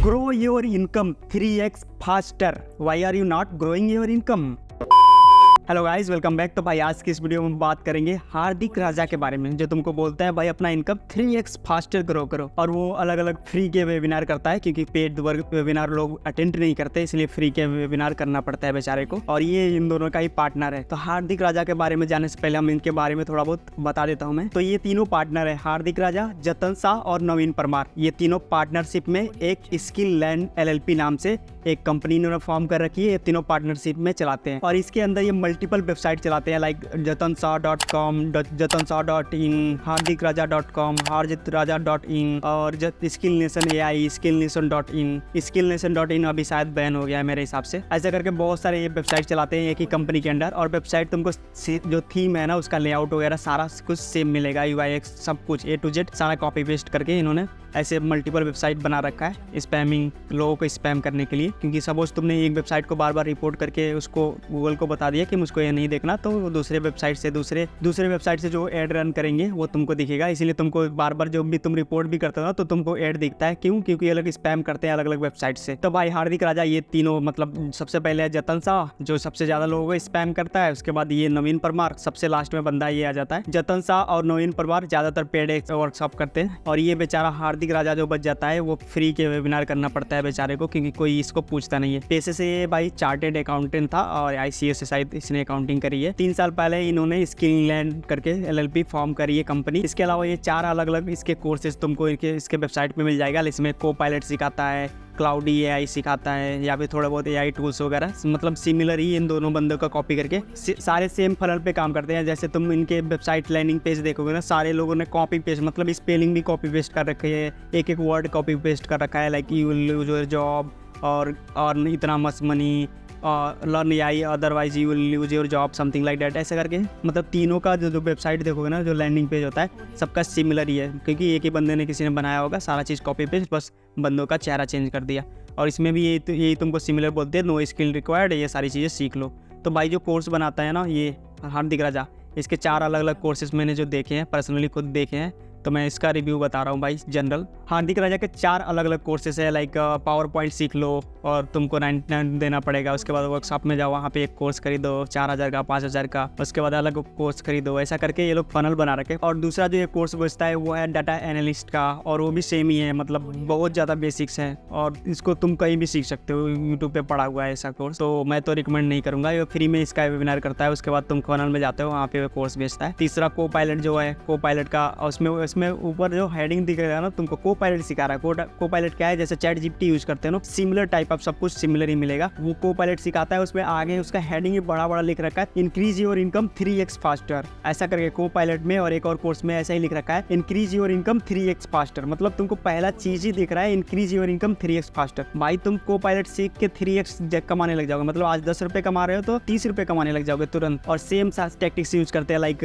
Grow your income 3x faster. Why are you not growing your income? Hello guys, welcome back. तो भाई आज की इस video में बात करेंगे हार्दिक राजा के बारे में, जो तुमको बोलता है भाई अपना इनकम 3x फास्टर ग्रो करो। और वो अलग अलग फ्री के वेबिनार करता है, क्योंकि पेड वर्क वेबिनार लोग अटेंड नहीं करते, इसलिए फ्री के वेबिनार करना पड़ता है बेचारे को। और ये इन दोनों का ही पार्टनर है। तो हार्दिक राजा के बारे में जानने से पहले हम इनके बारे में थोड़ा बहुत बता देता हूँ मैं। तो ये तीनों पार्टनर है, हार्दिक राजा, जतन शाह और नवीन परमार। ये तीनों पार्टनरशिप में एक स्किल लैंड LLP नाम से एक कंपनी इन्होंने फॉर्म कर रखी है। ये तीनों पार्टनरशिप में चलाते हैं और इसके अंदर ये मल्टीपल वेबसाइट चलाते हैं, like jatanshaw.com, jatanshaw.in, hardikraja.com, hardikraja.in और skill nation AI, skillnation.in, skillnation.in अभी शायद बैन हो गया है मेरे हिसाब से। ऐसे करके बहुत सारे ये वेबसाइट चलाते हैं एक ही कंपनी के अंडर। और वेबसाइट तुमको जो थीम है ना, उसका लेआउट वगैरह सारा कुछ सेम मिलेगा, UIX सब कुछ A to Z सारा कॉपी पेस्ट करके इन्होंने ऐसे मल्टीपल वेबसाइट बना रखा है स्पैमिंग, लोगों को स्पैम करने के लिए। क्योंकि सपोज तुमने एक वेबसाइट को बार बार रिपोर्ट करके उसको गूगल को बता दिया कि मुझको ये नहीं देखना, तो दूसरे वेबसाइट से दूसरे वेबसाइट से जो ऐड रन करेंगे वो तुमको दिखेगा। इसीलिए तुमको बार बार जो भी तुम रिपोर्ट भी करते हो ना, तो तुमको ऐड दिखता है। क्यों? क्योंकि ये लोग स्पैम करते हैं अलग अलग वेबसाइट से। तो भाई हार्दिक राजा ये तीनों, मतलब सबसे पहले है जतन शाह जो सबसे ज्यादा लोगों को स्पैम करता है। उसके बाद ये नवीन परमार, सबसे लास्ट में बंदा ये आ जाता है। जतन शाह और नवीन परमार ज्यादातर पेड वर्कशॉप करते हैं और ये बेचारा हार्दिक राजा जो बच जाता है वो फ्री के वेबिनार करना पड़ता है बेचारे को, क्योंकि कोई इसको पूछता नहीं है। पेशे से ये भाई चार्टेड अकाउंटेंट था और ICS से शायद इसने अकाउंटिंग करी है। 3 साल पहले इन्होंने स्किल लैंड करके LLP फॉर्म करी है कंपनी। इसके अलावा ये 4 अलग अलग इसके कोर्सेज तुमको इसके वेबसाइट पे मिल जाएगा। इसमें Copilot सिखाता है, क्लाउडी AI सिखाता है, या फिर थोड़ा बहुत AI टूल्स वगैरह, मतलब सिमिलर ही इन दोनों बंदों का कॉपी करके सारे सेम फनल पे काम करते हैं। जैसे तुम इनके वेबसाइट लैंडिंग पेज देखोगे ना, सारे लोगों ने कॉपी पेस्ट, मतलब स्पेलिंग भी कॉपी पेस्ट कर रखी है, एक वर्ड कॉपी पेस्ट कर रखा है, like you will lose your job और इतना much money, learn AI otherwise you will lose your job, something like that. ऐसे करके मतलब तीनों का जो वेबसाइट देखोगे ना, जो लैंडिंग पेज होता है सबका सिमिलर ही है, क्योंकि एक ही बंदे ने किसी ने बनाया होगा, सारा चीज़ कॉपी पेस्ट, बस बंदों का चेहरा चेंज कर दिया। और इसमें भी यही तुमको सिमिलर बोलते हैं, नो स्किल रिक्वायर्ड, ये सारी चीज़ें सीख लो। तो भाई जो कोर्स बनाता है ना ये हार्दिक राजा, इसके 4 अलग अलग कोर्सेज मैंने जो देखे हैं, पर्सनली खुद देखे हैं, तो मैं इसका रिव्यू बता रहा हूँ भाई। जनरल हार्दिक राजा के 4 अलग अलग कोर्सेज है, लाइक पावर पॉइंट सीख लो और तुमको 99 देना पड़ेगा। उसके बाद वर्कशॉप में जाओ, वहाँ पे एक कोर्स खरीदो 4000 का, 5000 का, उसके बाद अलग कोर्स खरीदो। ऐसा करके ये लोग फनल बना रखे। और दूसरा जो ये कोर्स बचता है वो है डाटा एनालिस्ट का, और वो भी सेम ही है, मतलब बहुत ज़्यादा बेसिक्स है और इसको तुम कहीं भी सीख सकते हो, यूट्यूब पे पढ़ा हुआ है ऐसा कोर्स। तो मैं तो रिकमेंड नहीं करूँगा, ये फ्री में इसका वेबिनार करता है। उसके बाद तुम फनल में जाते हो, वहाँ पे कोर्स बेचता है। तीसरा Copilot जो है, Copilot का उसमें ऊपर जो हेडिंग दिखेगा ना तुमको, Copilot सिखा रहा है। Copilot क्या है? जैसे ChatGPT यूज करते हैं ना, सिमिलर टाइप ऑफ सब कुछ सिमिलर ही मिलेगा। वो Copilot सिखाता है, उसमें आगे उसका हेडिंग ही बड़ा बड़ा लिख रखा है, increase your income 3x faster. ऐसा करके Copilot में और एक और कोर्स में ऐसा ही लिख रखा है, increase your income 3x faster. मतलब तुमको पहला चीज ही दिख रहा है, increase your income 3x faster. भाई तुम Copilot सीख के 3x कमाने लग जाओगे, मतलब आज 10 रुपए कमा रहे हो तो 30 रुपए कमाने लग जाओगे तुरंत। और सेम टैक्टिक्स यूज करते हैं, लाइक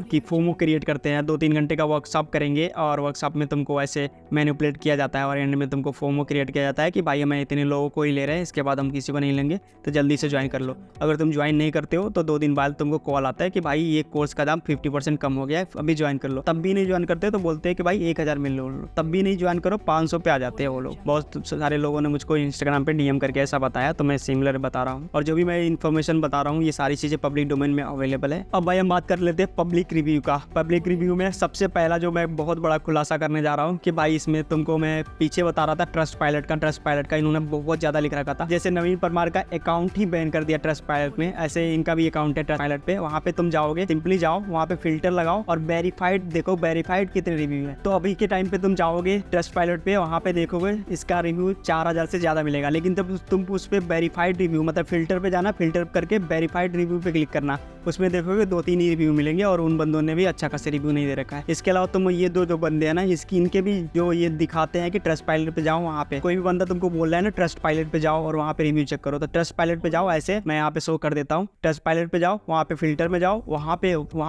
कि फोमो क्रिएट करते हैं। 2-3 घंटे का वर्कशॉप करेंगे और वर्कशॉप में तुमको ऐसे मैनिपुलेट किया जाता है और एंड में तुमको फोमो क्रिएट किया जाता है कि भाई हमें इतने लोगों को ही ले रहे हैं, इसके बाद हम किसी को नहीं लेंगे, तो जल्दी से ज्वाइन कर लो। अगर तुम ज्वाइन नहीं करते हो तो 2 दिन बाद तुमको कॉल आता है कि भाई ये कोर्स का दाम 50% कम हो गया है, अभी ज्वाइन कर लो। तब भी नहीं ज्वाइन करते तो बोलते हैं कि भाई 1000 मिल लो, तब भी नहीं ज्वाइन करो, 500 पे आ जाते हैं वो लोग। बहुत सारे लोगों ने मुझको इंस्टाग्राम पे DM करके ऐसा बताया, तो मैं सिमिलर बता रहा हूँ। और जो भी मैं इन्फॉर्मेशन बता रहा हूँ ये सारी चीज़ें पब्लिक डोमेन में अवेलेबल है। अब भाई हम बात कर लेते हैं पब्लिक रिव्यू का। पब्लिक रिव्यू में सबसे पहला जो मैं बहुत बड़ा खुलासा करने जा रहा हूँ कि भाई इसमें तुमको मैं पीछे बता रहा था ट्रस्टपाइलट का इन्होंने बहुत ज्यादा लिख रखा था। जैसे नवीन परमार का अकाउंट ही बैन कर दिया ट्रस्टपाइलट में, ऐसे इनका भी अकाउंट है ट्रस्टपाइलट पे। वहाँ पे तुम जाओगे, सिंपली जाओ, वहाँ पे फिल्टर लगाओ और वेरीफाइड देखो, वेरीफाइड कितने रिव्यू है। तो अभी के टाइम पे तुम जाओगे ट्रस्टपाइलट पे, वहाँ पे देखोगे इसका रिव्यू 4000 से ज्यादा मिलेगा। लेकिन तब तुम उस पे वेरीफाइड रिव्यू, मतलब फिल्टर पे जाना, फिल्टर करके वेरीफाइड रिव्यू पे क्लिक करना, उसमें देखोगे 2-3 ही रिव्यू मिलेंगे और उन बंदों ने भी अच्छा खासा रिव्यू नहीं दे रखा है। इसके अलावा तुम ये जो बंदे हैं ना, इनके भी जो ये दिखाते हैं कि ट्रस्टपाइलट पे जाओ, वहाँ पे कोई भी बंदा तुमको बोल रहा है ना ट्रस्टपाइलट पे जाओ और वहाँ पे रिव्यू चेक करो, तो ट्रस्टपाइलट पे जाओ। ऐसे मैं यहाँ पे शो कर देता हूँ, ट्रस्टपाइलट पे जाओ, वहाँ पे फिल्टर में जाओ, वहाँ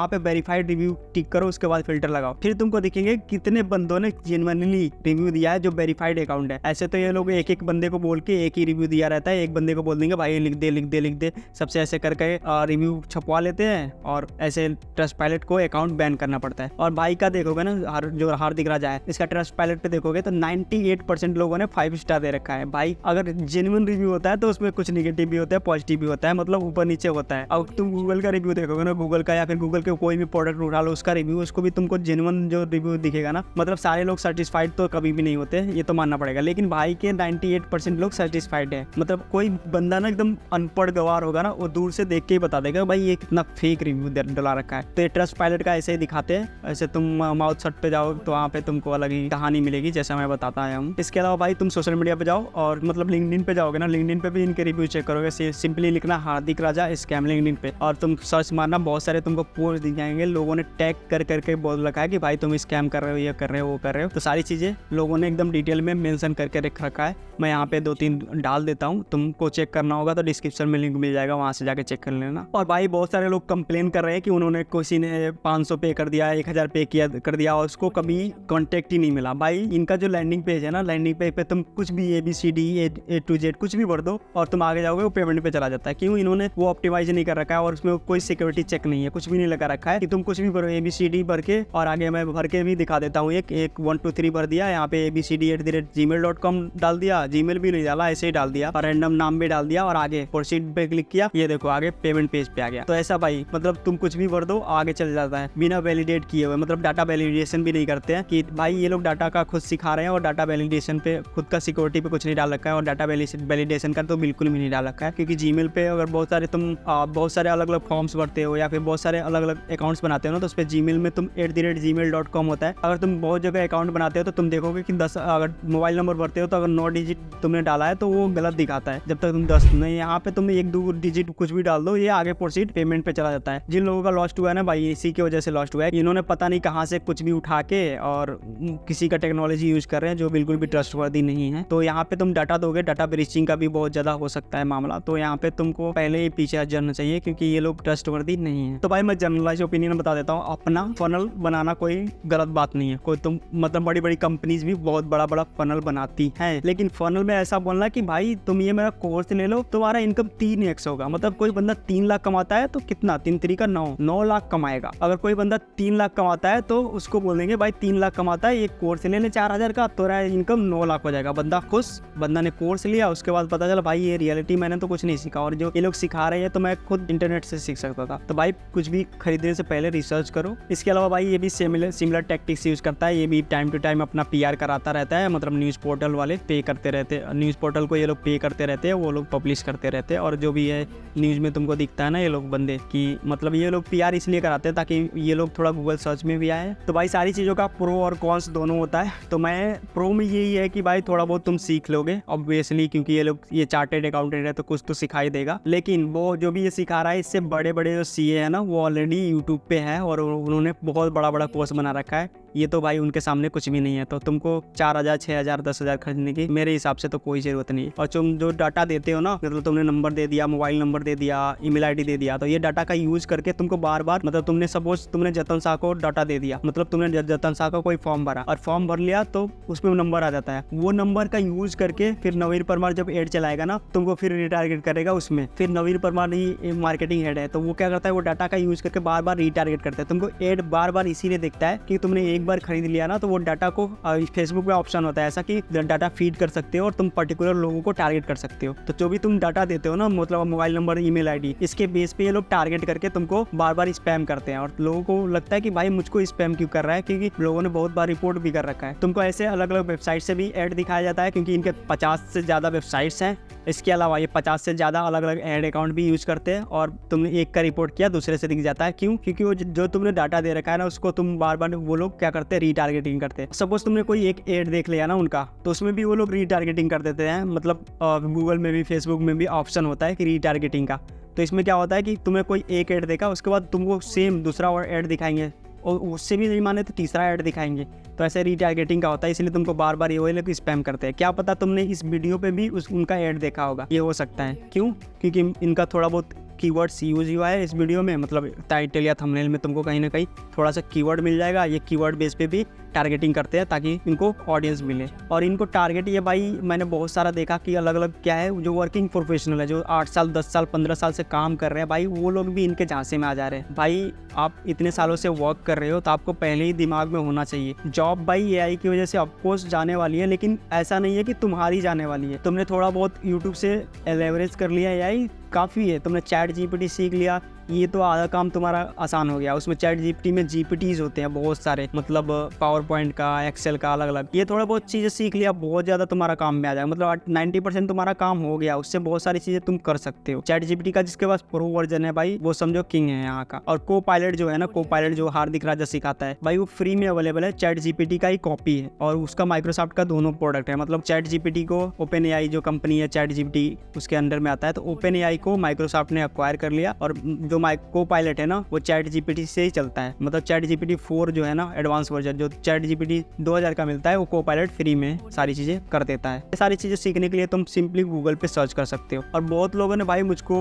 पे वेरीफाइड रिव्यू टिक करो, उसके बाद फिल्टर लगाओ, फिर तुमको दिखेंगे कितने बंदों ने जेन्युइनली रिव्यू दिया है जो वेरीफाइड अकाउंट है। ऐसे तो ये लोग एक बंदे को बोल के एक ही रिव्यू दिया रहता है, एक बंदे को बोल देंगे भाई लिख दे, सबसे ऐसे करके रिव्यू छपवा लेते हैं और ऐसे ट्रस्टपाइलट पायलट को अकाउंट बैन करना पड़ता है। और भाई का देखोगे ना, जो हार्दिक राजा है, इसका ट्रस्ट पायलट पे देखोगे तो 98% लोगों ने 5 स्टार दे रखा है। भाई अगर जेन्युइन रिव्यू होता है तो उसमें कुछ निगेटिव भी होता है, पॉजिटिव भी होता है, मतलब ऊपर नीचे होता है। अब तुम गूगल का रिव्यू देखोगे ना, गूगल का या फिर गूगल के कोई भी प्रोडक्ट उठा लो उसका रिव्यू, उसको भी तुमको जेन्युइन जो रिव्यू दिखेगा ना, मतलब सारे लोग सेटिस्फाइड तो कभी भी नहीं होते, ये तो मानना पड़ेगा। लेकिन भाई के 98% लोग सेटिस्फाइड है। मतलब कोई बंदा ना एकदम अनपढ़ गवार होगा ना, वो दूर से देख के ही बता देगा भाई ये कितना फेक रिव्यू डला रखा है। तो ये ट्रस्ट पायलट का ऐसे ही दिखाते हैं। ऐसे तुम माउथ शट पे जाओ तो वहाँ पे तुमको अलग ही कहानी मिलेगी, जैसा मैं बताता आया हूँ। इसके अलावा भाई तुम सोशल मीडिया पे जाओ और मतलब लिंक्डइन पे जाओगे ना, लिंक्डइन पे भी इनके रिव्यू चेक करोगे, सिंपली लिखना हार्दिक राजा स्कैम लिंक्डइन पे, और तुम सर्च मारना, बहुत सारे तुमको पोस्ट दिख जाएंगे, लोगों ने टैग कर करके बोल रखा है कि भाई तुम स्कैम कर रहे हो, ये कर रहे हो, वो कर रहे हो। तो सारी चीजें लोगों ने एकदम डिटेल में मेंशन करके रख रखा है। मैं यहाँ पे 2-3 डाल देता हूँ, तुमको चेक करना होगा तो डिस्क्रिप्शन में लिंक मिल जाएगा, वहाँ से जाके चेक कर लेना। और भाई बहुत सारे लोग कंप्लेन कर रहे हैं कि उन्होंने किसी ने 500 पे कर दिया, 1000 पे कर दिया और उसको कभी कॉन्टेक्ट ही नहीं मिला। भाई इनका जो लैंडिंग पेज है ना, लैंडिंग पेज पे तुम कुछ भी ABCD A to Z कुछ भी भर दो और तुम आगे जाओगे, वो पेमेंट पे चला जाता है। क्यों? इन्होंने वो ऑप्टिमाइज नहीं कर रखा है और उसमें कोई सिक्योरिटी चेक नहीं है, कुछ भी नहीं लगा रखा है कि तुम कुछ भी भरो ABCD भर के। और आगे मैं भर के भी दिखा देता हूँ, एक 1 2 3 भर दिया, यहाँ पे abcd@gmail.com डाल दिया, जीमेल भी नहीं डाला, ऐसे ही डाल दिया और रैंडम नाम भी डाल दिया और आगे प्रोसीड पे क्लिक किया, ये देखो आगे पेमेंट पेज पे आ गया। तो ऐसा भाई मतलब तुम कुछ भी भर दो आगे चल जाता है बिना वैलिडेट किए हुए, मतलब डाटा वैलिडेशन भी नहीं करते हैं कि भाई ये लोग डाटा का खुद सिखा रहे हैं और डाटा वैलिडेशन पे खुद का सिक्योरिटी पे कुछ नहीं डाल रखा है और डाटा वैलिडेशन का तो बिल्कुल भी नहीं डाल रखा है। क्योंकि जीमेल पे अगर बहुत सारे तुम बहुत सारे अलग अलग फॉर्म्स भरते हो या फिर बहुत सारे अलग अलग अकाउंट्स बनाते हो ना, तो उस पर जीमेल में तुम @gmail.com होता है। अगर तुम बहुत जगह अकाउंट बनाते हो तो तुम देखोगे कि 10 अगर मोबाइल नंबर भरते हो तो अगर 9 डिजिट तुमने डाला है तो वो गलत दिखाता है, जब तक तुम 10 नहीं, यहाँ पे तुम 1-2 डिजिट कुछ भी डाल दो, ये आगे प्रोसीड पेमेंट पे चला जाता है। जिन लोगों का लॉस्ट हुआ है ना भाई, इसी की वजह से लॉस्ट हुआ है। इन्होंने पता नहीं कहाँ से कुछ भी उठा के और किसी का टेक्नोलॉजी यूज कर रहे हैं जो बिल्कुल भी ट्रस्टवर्दी नहीं है। तो यहाँ पे तुम डाटा दोगे, डाटा ब्रीचिंग का भी बहुत ज्यादा हो सकता है मामला, तो यहाँ पे तुमको पहले ही पीछे हट जाना चाहिए क्योंकि ये लोग ट्रस्टवर्दी नहीं है। तो भाई मैं जनरलाइज ओपिनियन बता देता हूँ, अपना फनल बनाना कोई गलत बात नहीं है। कोई तुम मतलब बड़ी बड़ी कंपनीज भी बहुत बड़ा बड़ा फनल बनाती है, लेकिन फनल में ऐसा बोलना कि भाई तुम ये मेरा कोर्स ले लो, तुम्हारा इनकम 3x होगा। मतलब कोई बंदा 3 लाख कमाता है तो कितना 3 3 का 9 लाख कमाएगा। अगर कोई बंदा 3 लाख कमाता है तो उसको बोल देंगे भाई 3 लाख कमाता है, ये कोर्स ले ले 4000 का, तो इनकम 9 लाख हो जाएगा। बंदा खुश, बंदा ने कोर्स लिया, उसके बाद पता चला भाई ये रियलिटी मैंने तो कुछ नहीं सीखा और जो ये लोग सिखा रहे हैं तो मैं खुद इंटरनेट से सीख सकता था। तो भाई कुछ भी खरीदने से पहले रिसर्च करो। इसके अलावा भाई ये भी सिमिलर टैक्टिक्स यूज करता है, ये भी टाइम टू टाइम अपना PR कराता रहता है, मतलब न्यूज पोर्टल वाले पे करते रहते हैं, न्यूज पोर्टल को ये लोग पे करते रहते हैं, वो लोग पब्लिश करते रहते हैं। और जो भी है न्यूज में तुमको दिखता है ना ये लोग बंदे कि मतलब ये लोग PR इसलिए कराते हैं ताकि ये लोग थोड़ा गूगल सर्च में भी आए। तो भाई सारी चीज़ों का प्रो और कॉन्स दोनों होता है। तो मैं प्रो में यही है कि भाई थोड़ा बहुत तुम सीख लोगे ऑब्वियसली, क्योंकि ये लोग ये चार्टेड अकाउंटेंट है तो कुछ तो सिखाई देगा। लेकिन वो जो भी ये सिखा रहा है, इससे बड़े बड़े जो CA है ना वो ऑलरेडी यूट्यूब पे है और उन्होंने बहुत बड़ा बड़ा कोर्स बना रखा है। ये तो भाई उनके सामने कुछ भी नहीं है। तो तुमको 4000 6000 10,000 खरीदने की मेरे हिसाब से तो कोई जरूरत नहीं। और तुम जो डाटा देते हो ना, मतलब तुमने नंबर दे दिया, मोबाइल नंबर दे दिया, ईमेल ID दे दिया, तो ये डाटा का यूज करके तुमको बार बार, मतलब तुमने सपोज तुमने जतन शाह को डाटा दे दिया, मतलब तुमने जतन शाह का कोई फॉर्म भरा और फॉर्म भर लिया तो उसमें नंबर आ जाता है। वो नंबर का यूज करके फिर नवीन परमार जब एड चलाएगा ना तुमको फिर रिटारगेट करेगा उसमें। फिर नवीन परमार ही मार्केटिंग हेड है तो वो क्या करता है, वो डाटा का यूज करके बार बार रिटारगेट करता है तुमको। एड बार बार इसीलिए देखता है कि तुमने एक बार खरीद लिया ना, तो वो डाटा को फेसबुक में ऑप्शन होता है ऐसा कि डाटा फीड कर सकते हो और तुम पर्टिकुलर लोगों को टारगेट कर सकते हो। तो जो भी तुम डाटा देते हो ना, मतलब मोबाइल नंबर, ईमेल ID, इसके बेस पे ये लोग टारगेट करके तुमको बार बार स्पैम करते हैं। और लोगों को लगता है कि भाई मुझको स्पैम क्यों कर रहा है, क्योंकि लोगों ने बहुत बार रिपोर्ट भी कर रखा है। तुमको ऐसे अलग अलग वेबसाइट से भी ऐड दिखाया जाता है क्योंकि इनके 50 से ज़्यादा वेबसाइट्स हैं। इसके अलावा ये 50 से ज़्यादा अलग अलग ऐड अकाउंट भी यूज करते हैं और तुमने एक का रिपोर्ट किया दूसरे से दिख जाता है। क्यों? क्योंकि वो जो तुमने डाटा दे रखा है ना उसको तुम बार बार वो लोग क्या करते हैं, रीटारगेटिंग करते हैं। सपोज तुमने कोई एक ऐड देख लिया ना उनका, तो उसमें भी वो लोग रीटारगेटिंग कर देते हैं। मतलब गूगल में भी फेसबुक में भी ऑप्शन होता है कि रीटारगेटिंग का। तो इसमें क्या होता है कि तुम्हें कोई एक ऐड देखा, उसके बाद तुमको सेम दूसरा और ऐड दिखाएंगे और उससे भी नहीं माने तो तीसरा ऐड दिखाएंगे। तो ऐसे रीटारगेटिंग का होता है, इसलिए तुमको बार बार ये वो लोग स्पैम करते हैं। क्या पता तुमने इस वीडियो पे भी उनका ऐड देखा होगा, ये हो सकता है। क्यों? क्योंकि इनका थोड़ा बहुत कीवर्ड्स यूज हुआ है इस वीडियो में, मतलब टाइटल या थंबनेल में तुमको कहीं ना कहीं थोड़ा सा कीवर्ड मिल जाएगा। ये कीवर्ड बेस पे भी टारगेटिंग करते हैं ताकि इनको ऑडियंस मिले। और इनको टारगेट ये भाई मैंने बहुत सारा देखा कि अलग अलग क्या है, जो वर्किंग प्रोफेशनल है, जो 8 साल 10 साल 15 साल से काम कर रहे हैं भाई, वो लोग भी इनके झांसे में आ जा रहे हैं। भाई आप इतने सालों से वर्क कर रहे हो तो आपको पहले ही दिमाग में होना चाहिए जॉब भाई एआई की वजह से ऑफकोर्स जाने वाली है, लेकिन ऐसा नहीं है कि तुम्हारी जाने वाली है। तुमने थोड़ा बहुत यूट्यूब से लेवरेज कर लिया एआई काफ़ी है, तुमने चैट जीपीटी सीख लिया, ये तो आधा काम तुम्हारा आसान हो गया। उसमें चैट जीपीटी में जीपीटीज होते हैं बहुत सारे, मतलब पावर पॉइंट का, एक्सेल का, अलग अलग। ये थोड़ा बहुत चीज़ें सीख लिया, बहुत ज़्यादा तुम्हारा काम में आ जाएगा, मतलब 90% तुम्हारा काम हो गया, उससे बहुत सारी चीज़ें तुम कर सकते हो। चैट जीपीटी का जिसके पास प्रो वर्जन है भाई, वो समझो किंग है यहाँ का। और को पायलट जो है ना, को पायलट जो हार्दिक राजा सिखाता है भाई, वो फ्री में अवेलेबल है, चैट जीपीटी का ही कॉपी है और उसका माइक्रोसॉफ्ट का दोनों प्रोडक्ट है। मतलब चैट जीपीटी को ओपन एआई जो कंपनी है चैट जीपीटी उसके अंडर में आता है, तो ओपन एआई को माइक्रोसॉफ्ट ने एक्वायर कर लिया और जो को पायलट है ना वो चैट जीपीटी से ही चलता है। मतलब चैट जीपीटी 4 जो है ना एडवांस वर्जन, जो चैट जीपीटी 2000 का मिलता है, वो को पायलट फ्री में सारी चीजें कर देता है। ये सारी चीजें सीखने के लिए तुम सिंपली गूगल पे सर्च कर सकते हो। और बहुत लोगों ने भाई मुझको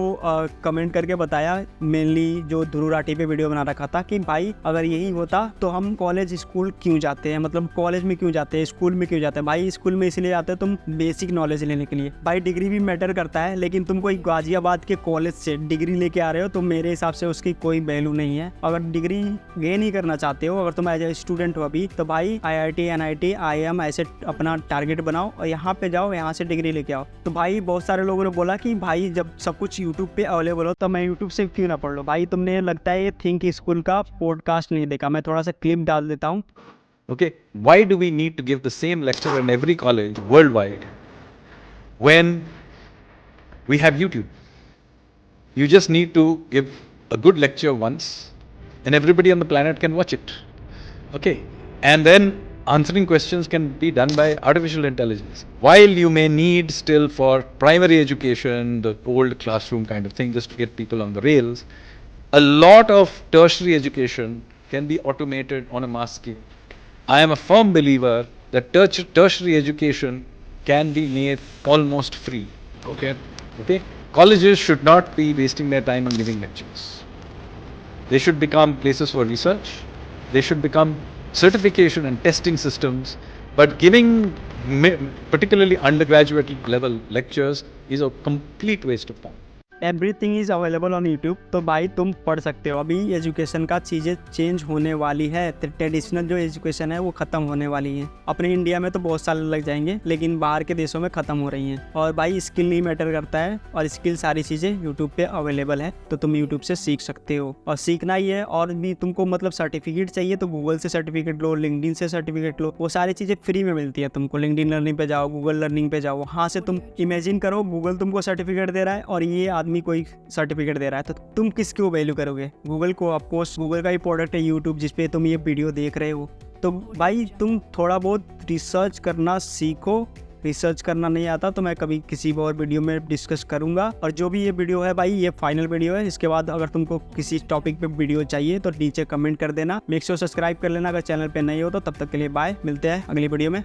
कमेंट करके बताया, मेनली जो ध्रुव राठी पे वीडियो बना रखा था, कि भाई अगर यही होता तो हम कॉलेज स्कूल क्यों जाते हैं, मतलब कॉलेज में क्यों जाते हैं, स्कूल में क्यों जाते हैं। भाई स्कूल में इसलिए आते हैं तुम बेसिक नॉलेज लेने के लिए। भाई डिग्री भी मैटर करता है, लेकिन तुम कोई गाजियाबाद के कॉलेज से डिग्री लेके आ रहे हो तो मेरे हिसाब से उसकी कोई वैल्यू नहीं है। अगर डिग्री गेन ही करना चाहते हो, अगर तुम एज ए स्टूडेंट हो अभी, तो भाई आईआईटी, एनआईटी, आईएम ऐसे अपना टारगेट बनाओ और यहाँ पे जाओ, यहाँ से डिग्री लेके आओ। तो भाई बहुत सारे लोगों ने बोला कि भाई जब सब कुछ यूट्यूब पे अवेलेबल हो तो मैं यूट्यूब से क्यों ना पढ़ लो। भाई तुमने लगता है ये थिंक स्कूल का पॉडकास्ट नहीं देखा, मैं थोड़ा सा क्लिप डाल देता हूँ। Okay, why do we need to give the same lecture in every college worldwide when we have YouTube? You just need to give a good lecture once and everybody on the planet can watch it. Okay, and then answering questions can be done by artificial intelligence. While you may need still for primary education, the old classroom kind of thing, just to get people on the rails, a lot of tertiary education can be automated on a mass scale. I am a firm believer that tertiary education can be made almost free. Okay. Colleges should not be wasting their time on giving lectures. They should become places for research. They should become certification and testing systems. But giving particularly undergraduate level lectures is a complete waste of time. Everything is available on YouTube, तो भाई तुम पढ़ सकते हो। अभी education का चीज़ें change होने वाली है, ट्रेडिशनल जो एजुकेशन है वो ख़त्म होने वाली है। अपने इंडिया में तो बहुत साल लग जाएंगे, लेकिन बाहर के देशों में ख़त्म हो रही हैं। और भाई स्किल नहीं मैटर करता है, और स्किल सारी चीज़ें यूट्यूब पे अवेलेबल है, तो तुम यूट्यूब से सीख सकते हो। और सीखना ही है, और भी तुमको मतलब सर्टिफिकेट चाहिए तो गूगल से सर्टिफिकेट लो, लिंक्डइन से सर्टिफिकेट लो, वो सारी चीज़ें फ्री में मिलती है तुमको। लिंक्डइन लर्निंग पे जाओ, गूगल लर्निंग पे जाओ, वहाँ से तुम इमेजिन करो गूगल तुमको सर्टिफिकेट दे रहा है और ये आदमी कोई सर्टिफिकेट दे रहा है, तो तुम किसको वैल्यू करोगे? गूगल को। ऑफकोर्स गूगल का ही प्रोडक्ट है यूट्यूब, जिसपे तुम ये वीडियो देख रहे हो। तो भाई तुम थोड़ा बहुत रिसर्च करना सीखो। रिसर्च करना नहीं आता तो मैं कभी किसी और वीडियो में डिस्कस करूंगा। और जो भी ये वीडियो है भाई, ये फाइनल वीडियो है। इसके बाद अगर तुमको किसी टॉपिक पे वीडियो चाहिए तो नीचे कमेंट कर देना। मेक श्योर सब्सक्राइब कर लेना अगर चैनल पे नहीं हो तो। तब तक के लिए बाय, मिलते हैं अगली वीडियो में।